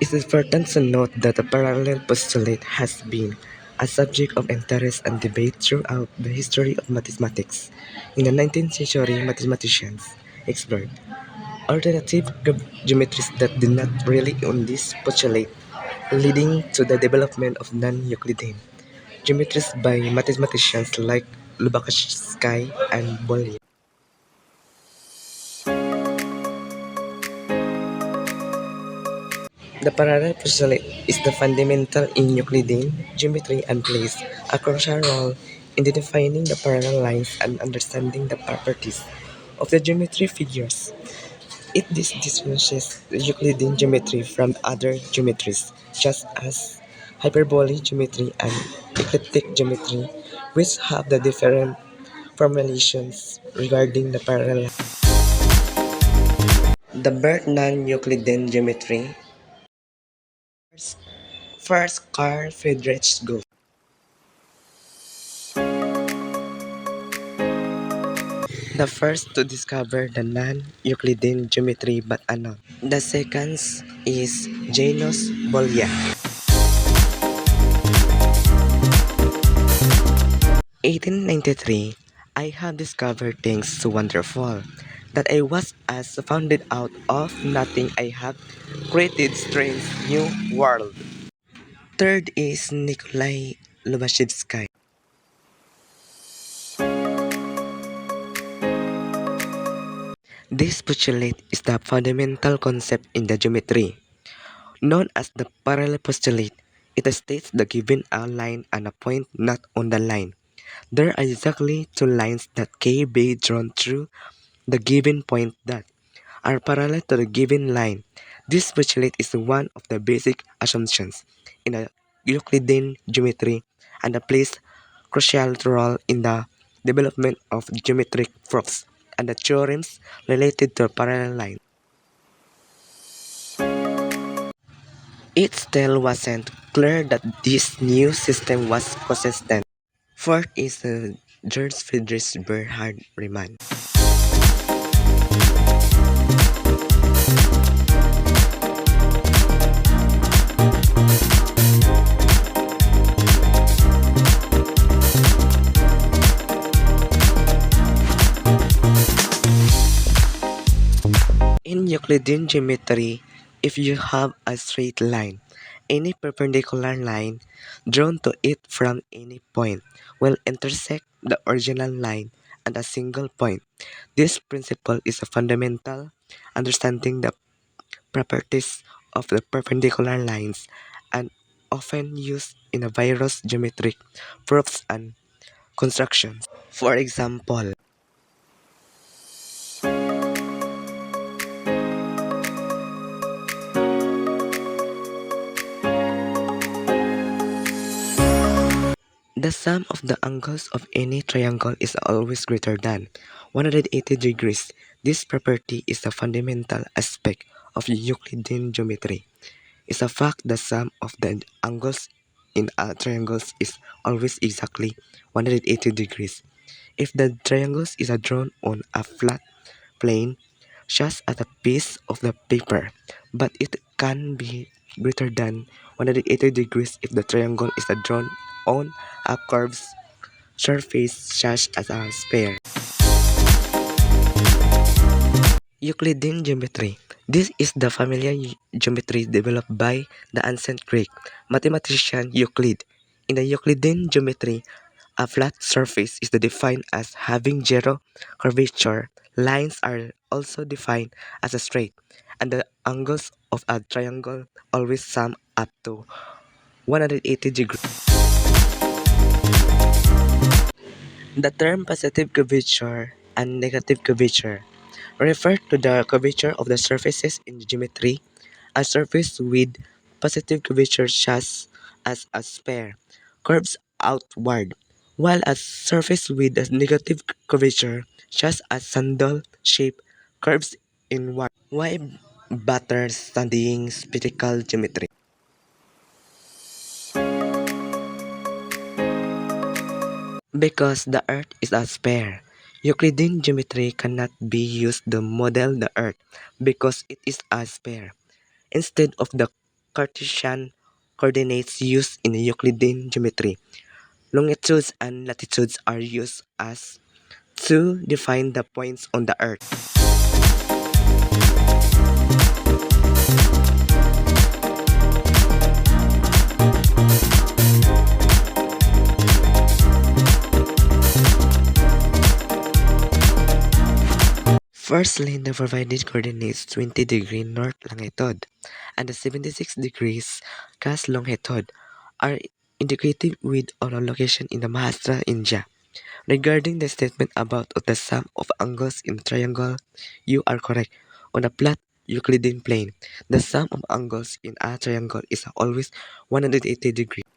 is important to note that the parallel postulate has been a subject of interest and debate throughout the history of mathematics. In the 19th century, mathematicians explored alternative geometries that did not rely on this postulate, leading to the development of non-Euclidean geometries by mathematicians like Lubavitch and Boole. The parallel postulate is the fundamental in Euclidean geometry and plays a crucial role in defining the parallel lines and understanding the properties of the geometry figures. It distinguishes the Euclidean geometry from other geometries, such as hyperbolic geometry and ecliptic geometry, which have the different formulations regarding the parallel. The birth non-Euclidean geometry. First, Carl Friedrich Gauss, the first to discover the non-Euclidean geometry but unknown. The second is Janos Bolya, 1893. I have discovered things so wonderful that I was as founded out of nothing. I have created strange new world. Third is Nikolai Lubashevsky. This postulate is the fundamental concept in the geometry, known as the parallel postulate. It states the given a line and a point not on the line. There are exactly two lines that can be drawn through the given point that are parallel to the given line. This postulate is one of the basic assumptions in the Euclidean geometry and plays crucial role in the development of geometric proofs and the theorems related to parallel lines. It still wasn't clear that this new system was consistent. Fourth is George Friedrich Bernhard Riemann. In Euclidean geometry, if you have a straight line, any perpendicular line drawn to it from any point will intersect the original line at a single point. This principle is a fundamental understanding the properties of the perpendicular lines and often used in a various geometric proofs and constructions. For example, the sum of the angles of any triangle is always greater than 180 degrees. This property is a fundamental aspect of Euclidean geometry. It's a fact the sum of the angles in a triangle is always exactly 180 degrees. If the triangle is drawn on a flat plane, such as a piece of the paper, but it can be greater than 180 degrees if the triangle is drawn on a curved surface such as a sphere. Euclidean geometry. This is the familiar geometry developed by the ancient Greek mathematician Euclid. In the Euclidean geometry, a flat surface is defined as having zero curvature. Lines are also defined as a straight, and the angles of a triangle always sum up to 180 degrees. The term positive curvature and negative curvature refer to the curvature of the surfaces in geometry. A surface with positive curvature such as a sphere curves outward, while a surface with a negative curvature such as sandal shape curves inward. Why better studying spherical geometry? Because the Earth is a sphere. Euclidean geometry cannot be used to model the Earth because it is a sphere. Instead of the Cartesian coordinates used in Euclidean geometry. Longitudes and latitudes are used as to define the points on the Earth. Firstly, the provided coordinates 20° north longitude and the 76 degrees cast longitude are indicative with our location in the Maharashtra, India. Regarding the statement about the sum of angles in triangle, you are correct. On a flat Euclidean plane, the sum of angles in a triangle is always 180 degrees.